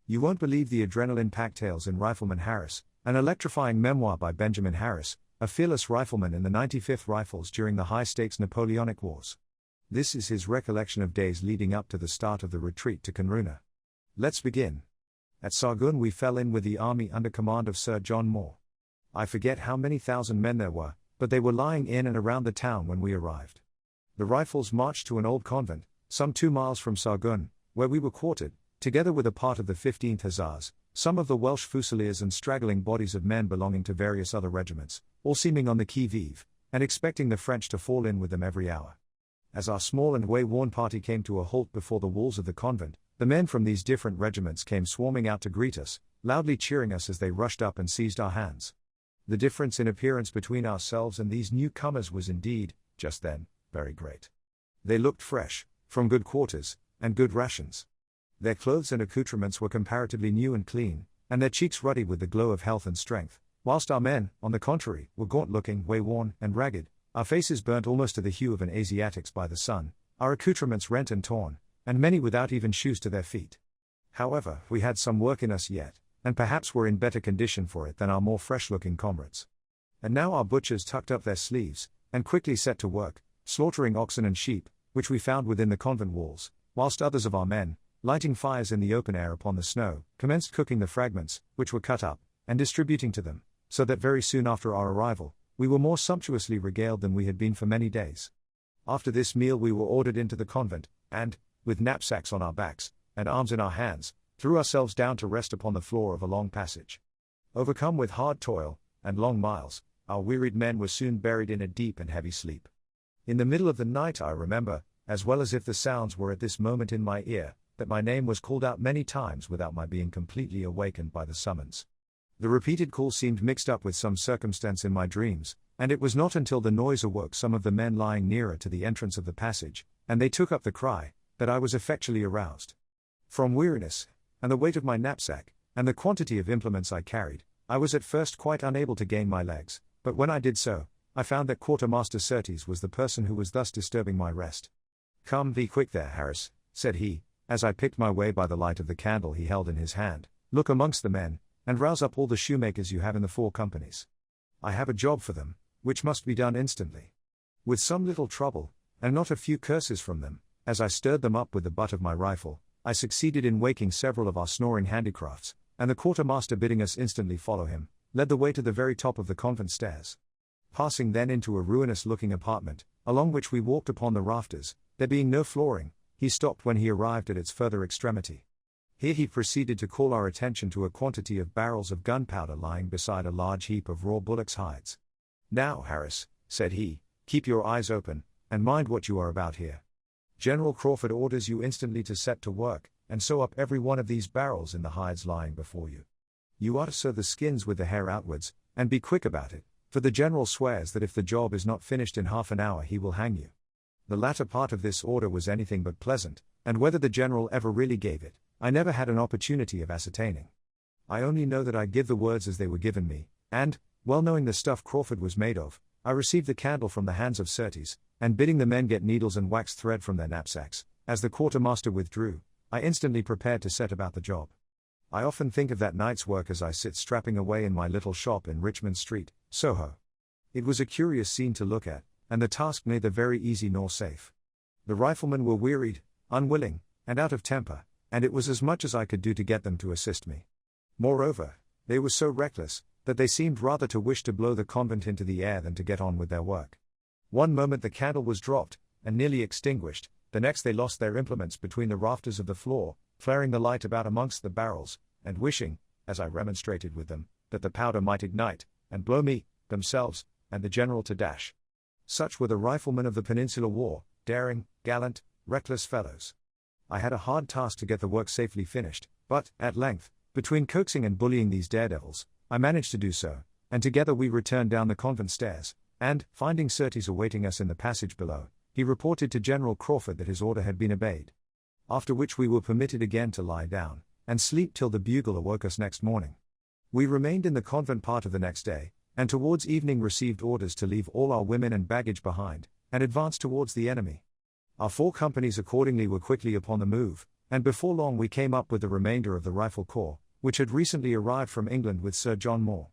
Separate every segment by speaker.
Speaker 1: You won't believe the adrenaline-packed tales in Rifleman Harris, an electrifying memoir by Benjamin Harris, a fearless rifleman in the 95th Rifles during the high-stakes Napoleonic Wars. This is his recollection of days leading up to the start of the retreat to Corunna. Let's begin. At Sargun we fell in with the army under command of Sir John Moore. I forget how many thousand men there were, but they were lying in and around the town when we arrived. The Rifles marched to an old convent, some 2 miles from Sargun, where we were quartered, together with a part of the 15th Hussars, some of the Welsh Fusiliers and straggling bodies of men belonging to various other regiments, all seeming on the qui-vive, and expecting the French to fall in with them every hour. As our small and way-worn party came to a halt before the walls of the convent, the men from these different regiments came swarming out to greet us, loudly cheering us as they rushed up and seized our hands. The difference in appearance between ourselves and these newcomers was indeed, just then, very great. They looked fresh, from good quarters, and good rations. Their clothes and accoutrements were comparatively new and clean, and their cheeks ruddy with the glow of health and strength, whilst our men, on the contrary, were gaunt-looking, way-worn, and ragged, our faces burnt almost to the hue of an Asiatic's by the sun, our accoutrements rent and torn, and many without even shoes to their feet. However, we had some work in us yet, and perhaps were in better condition for it than our more fresh-looking comrades. And now our butchers tucked up their sleeves, and quickly set to work, slaughtering oxen and sheep, which we found within the convent walls, whilst others of our men, lighting fires in the open air upon the snow, commenced cooking the fragments, which were cut up, and distributing to them, so that very soon after our arrival, we were more sumptuously regaled than we had been for many days. After this meal we were ordered into the convent, and, with knapsacks on our backs, and arms in our hands, threw ourselves down to rest upon the floor of a long passage. Overcome with hard toil, and long miles, our wearied men were soon buried in a deep and heavy sleep. In the middle of the night I remember, as well as if the sounds were at this moment in my ear, that my name was called out many times without my being completely awakened by the summons. The repeated call seemed mixed up with some circumstance in my dreams, and it was not until the noise awoke some of the men lying nearer to the entrance of the passage, and they took up the cry, that I was effectually aroused. From weariness, and the weight of my knapsack, and the quantity of implements I carried, I was at first quite unable to gain my legs, but when I did so, I found that Quartermaster Surtees was the person who was thus disturbing my rest. "Come, be quick there, Harris," said he, as I picked my way by the light of the candle he held in his hand, "look amongst the men, and rouse up all the shoemakers you have in the 4 companies. I have a job for them, which must be done instantly." With some little trouble, and not a few curses from them, as I stirred them up with the butt of my rifle, I succeeded in waking several of our snoring handicrafts, and the quartermaster bidding us instantly follow him, led the way to the very top of the convent stairs. Passing then into a ruinous-looking apartment, along which we walked upon the rafters, there being no flooring, he stopped when he arrived at its further extremity. Here he proceeded to call our attention to a quantity of barrels of gunpowder lying beside a large heap of raw bullocks' hides. "Now, Harris," said he, "keep your eyes open, and mind what you are about here. General Crawford orders you instantly to set to work, and sew up every one of these barrels in the hides lying before you. You are to sew the skins with the hair outwards, and be quick about it, for the general swears that if the job is not finished in half an hour he will hang you." The latter part of this order was anything but pleasant, and whether the general ever really gave it, I never had an opportunity of ascertaining. I only know that I give the words as they were given me, and, well knowing the stuff Crawford was made of, I received the candle from the hands of Surtees, and bidding the men get needles and waxed thread from their knapsacks, as the quartermaster withdrew, I instantly prepared to set about the job. I often think of that night's work as I sit strapping away in my little shop in Richmond Street, Soho. It was a curious scene to look at, and the task neither very easy nor safe. The riflemen were wearied, unwilling, and out of temper, and it was as much as I could do to get them to assist me. Moreover, they were so reckless, that they seemed rather to wish to blow the convent into the air than to get on with their work. One moment the candle was dropped, and nearly extinguished, the next they lost their implements between the rafters of the floor, flaring the light about amongst the barrels, and wishing, as I remonstrated with them, that the powder might ignite, and blow me, themselves, and the general to dash. Such were the riflemen of the Peninsular War, daring, gallant, reckless fellows. I had a hard task to get the work safely finished, but, at length, between coaxing and bullying these daredevils, I managed to do so, and together we returned down the convent stairs, and, finding Surtees awaiting us in the passage below, he reported to General Crawford that his order had been obeyed. After which we were permitted again to lie down, and sleep till the bugle awoke us next morning. We remained in the convent part of the next day, and towards evening received orders to leave all our women and baggage behind, and advance towards the enemy. Our 4 companies accordingly were quickly upon the move, and before long we came up with the remainder of the Rifle Corps, which had recently arrived from England with Sir John Moore.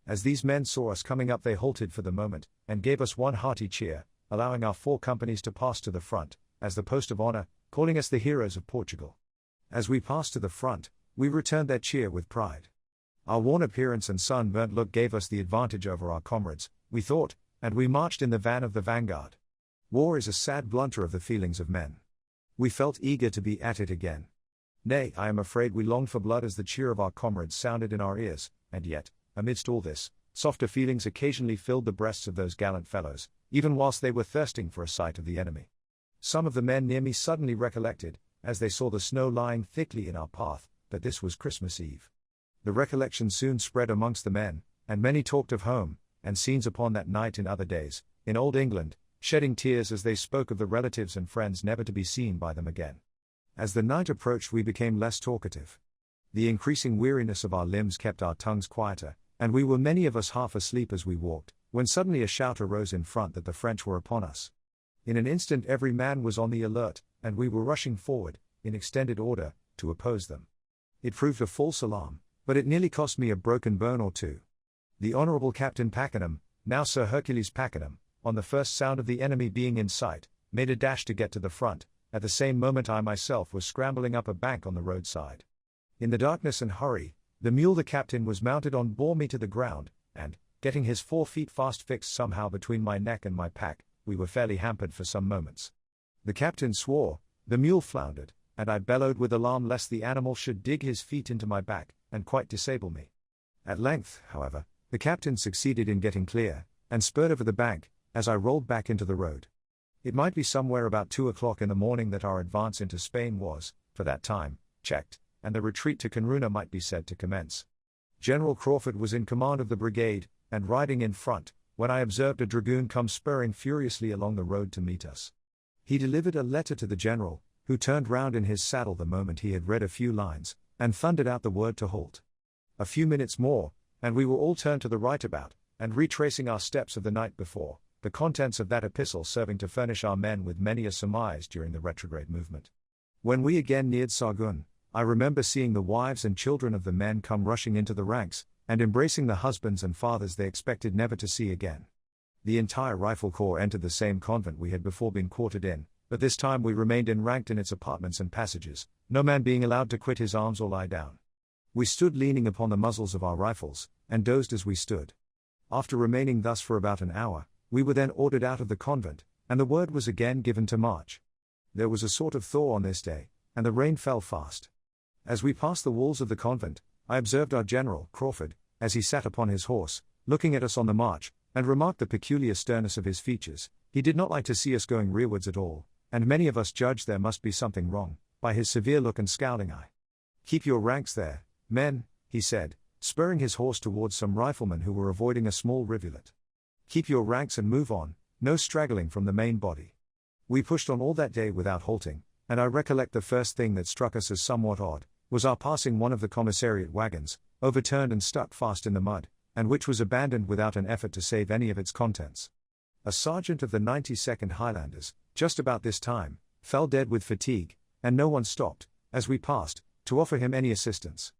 Speaker 1: As these men saw us coming up, they halted for the moment, and gave us one hearty cheer, allowing our 4 companies to pass to the front, as the post of honor, calling us the heroes of Portugal. As we passed to the front, we returned their cheer with pride. Our worn appearance and sunburnt look gave us the advantage over our comrades, we thought, and we marched in the van of the vanguard. War is a sad blunter of the feelings of men. We felt eager to be at it again. Nay, I am afraid we longed for blood as the cheer of our comrades sounded in our ears, and yet, amidst all this, softer feelings occasionally filled the breasts of those gallant fellows, even whilst they were thirsting for a sight of the enemy. Some of the men near me suddenly recollected, as they saw the snow lying thickly in our path, that this was Christmas Eve. The recollection soon spread amongst the men, and many talked of home, and scenes upon that night in other days, in old England, shedding tears as they spoke of the relatives and friends never to be seen by them again. As the night approached, we became less talkative. The increasing weariness of our limbs kept our tongues quieter, and we were many of us half asleep as we walked, when suddenly a shout arose in front that the French were upon us. In an instant every man was on the alert, and we were rushing forward, in extended order, to oppose them. It proved a false alarm, but it nearly cost me a broken bone or two. The Honourable Captain Pakenham, now Sir Hercules Pakenham, on the first sound of the enemy being in sight, made a dash to get to the front. At the same moment I myself was scrambling up a bank on the roadside. In the darkness and hurry, the mule the captain was mounted on bore me to the ground, and, getting his 4 feet fast fixed somehow between my neck and my pack, we were fairly hampered for some moments. The captain swore, the mule floundered, and I bellowed with alarm lest the animal should dig his feet into my back, and quite disable me. At length, however, the captain succeeded in getting clear, and spurred over the bank, as I rolled back into the road. It might be somewhere about 2 o'clock in the morning that our advance into Spain was, for that time, checked, and the retreat to Corunna might be said to commence. General Crawford was in command of the brigade, and riding in front, when I observed a dragoon come spurring furiously along the road to meet us. He delivered a letter to the general, who turned round in his saddle the moment he had read a few lines, and thundered out the word to halt. A few minutes more, and we were all turned to the right about, and retracing our steps of the night before, the contents of that epistle serving to furnish our men with many a surmise during the retrograde movement. When we again neared Sargun, I remember seeing the wives and children of the men come rushing into the ranks, and embracing the husbands and fathers they expected never to see again. The entire Rifle Corps entered the same convent we had before been quartered in, but this time we remained enranked in its apartments and passages, no man being allowed to quit his arms or lie down. We stood leaning upon the muzzles of our rifles, and dozed as we stood. After remaining thus for about an hour, we were then ordered out of the convent, and the word was again given to march. There was a sort of thaw on this day, and the rain fell fast. As we passed the walls of the convent, I observed our general, Crawford, as he sat upon his horse, looking at us on the march, and remarked the peculiar sternness of his features. He did not like to see us going rearwards at all, and many of us judged there must be something wrong, by his severe look and scowling eye. "Keep your ranks there, men," he said, spurring his horse towards some riflemen who were avoiding a small rivulet. "Keep your ranks and move on, no straggling from the main body." We pushed on all that day without halting, and I recollect the first thing that struck us as somewhat odd, was our passing one of the commissariat wagons, overturned and stuck fast in the mud, and which was abandoned without an effort to save any of its contents. A sergeant of the 92nd Highlanders, just about this time, fell dead with fatigue, and no one stopped, as we passed, to offer him any assistance.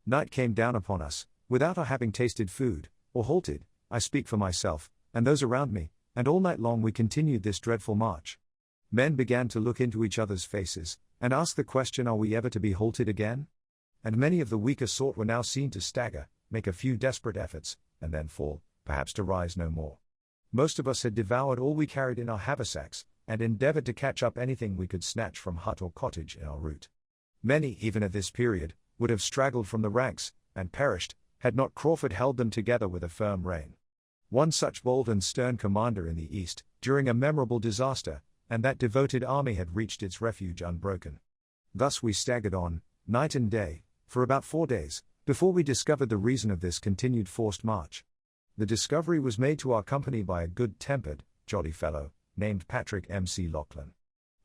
Speaker 1: Night came down upon us, without our having tasted food, or halted, I speak for myself, and those around me, and all night long we continued this dreadful march. Men began to look into each other's faces, and ask the question, are we ever to be halted again? And many of the weaker sort were now seen to stagger, make a few desperate efforts, and then fall, perhaps to rise no more. Most of us had devoured all we carried in our haversacks, and endeavored to catch up anything we could snatch from hut or cottage in our route. Many, even at this period, would have straggled from the ranks, and perished, had not Crawford held them together with a firm rein. One such bold and stern commander in the East, during a memorable disaster, and that devoted army had reached its refuge unbroken. Thus we staggered on, night and day, for about 4 days, before we discovered the reason of this continued forced march. The discovery was made to our company by a good-tempered, jolly fellow, named Patrick M.C. Lachlan.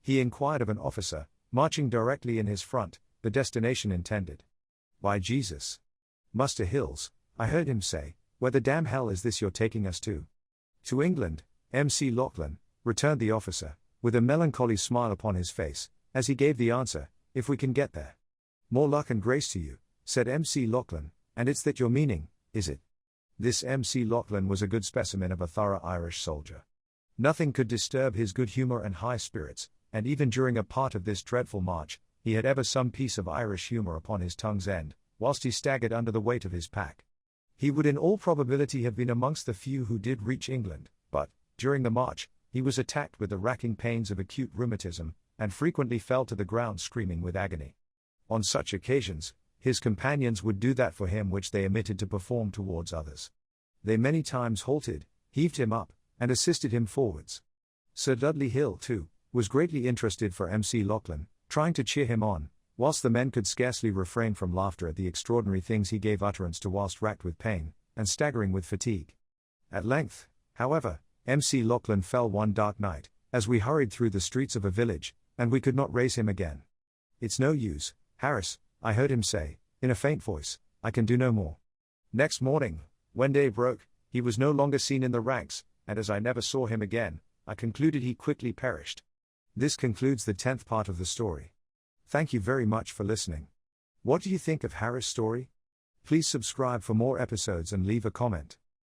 Speaker 1: He inquired of an officer, marching directly in his front, the destination intended. "By Jesus! Muster Hills," I heard him say, "where the damn hell is this you're taking us to?" "To England, M.C. Lachlan," returned the officer, with a melancholy smile upon his face, as he gave the answer, if we can get there. More luck and grace to you, said MC Lachlan, and it's that your meaning, is it? This MC Lachlan was a good specimen of a thorough Irish soldier. Nothing could disturb his good humour and high spirits, and even during a part of this dreadful march, he had ever some piece of Irish humour upon his tongue's end, whilst he staggered under the weight of his pack. He would in all probability have been amongst the few who did reach England, but, during the march, he was attacked with the racking pains of acute rheumatism, and frequently fell to the ground screaming with agony. On such occasions, his companions would do that for him which they omitted to perform towards others. They many times halted, heaved him up, and assisted him forwards. Sir Dudley Hill, too, was greatly interested for MC Lachlan, trying to cheer him on, whilst the men could scarcely refrain from laughter at the extraordinary things he gave utterance to whilst racked with pain, and staggering with fatigue. At length, however, MC Lachlan fell one dark night, as we hurried through the streets of a village, and we could not raise him again. "It's no use, Harris," I heard him say, in a faint voice, "I can do no more." Next morning, when day broke, he was no longer seen in the ranks, and as I never saw him again, I concluded he quickly perished. This concludes the 10th part of the story. Thank you very much for listening. What do you think of Harris' story? Please subscribe for more episodes and leave a comment.